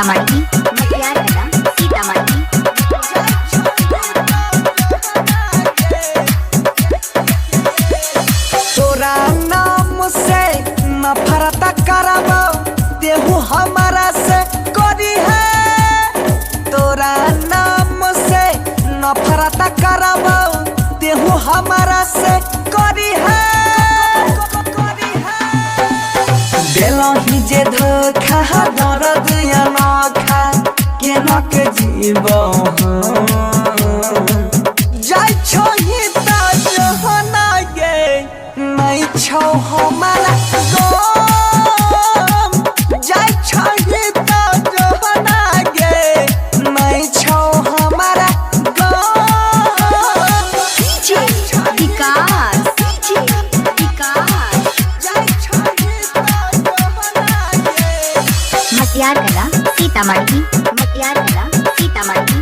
सीतामढ़ी मटियार कला सीतामढ़ी। तोरा नाम से नफरत करबो तेहू हमारा से करी है। तोरा नाम से नफरत करबो तेहू हमारा से करी है। देलही जे धोखा दर्द या नखा केना के जीवो जाय छोही त जहना गे नहीं छौ हमारा गम। जाय छोही त जहना गे नहीं छौ हमारा गम। विकास मटियार कला सीतामढ़ी मटियार कला सीतामढ़ी।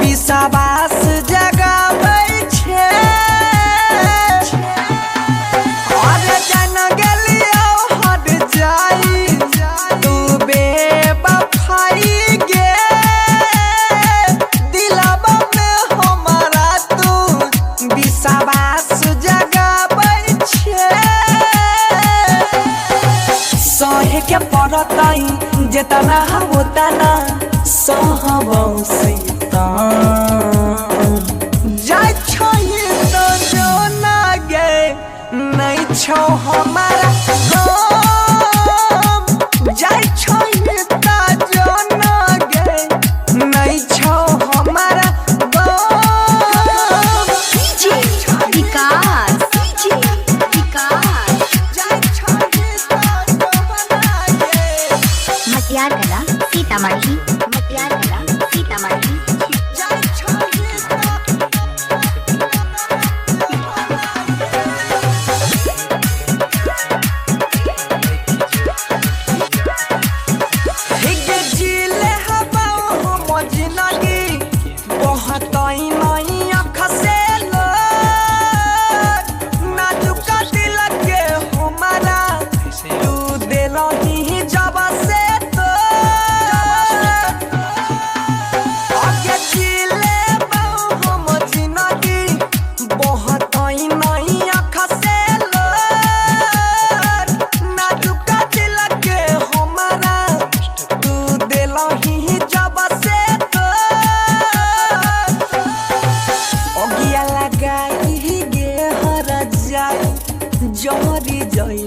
विश्वास जगाबै छे अरे जन गेलियो हट जाई तू बेवफाई गे। दिलवा में हमारा तू विश्वास जगाबै छे। सहे के पड़तई जेतना होता ना सहबौ सीता। जाय छोही तो जो ना गे नहीं छौ हमारा गम। जाय छोही तो जो ना गे नहीं छौ हमारा गम। विकास मटियार कला सीतामढ़ी मटियार कला सीतामढ़ी। जहरी जई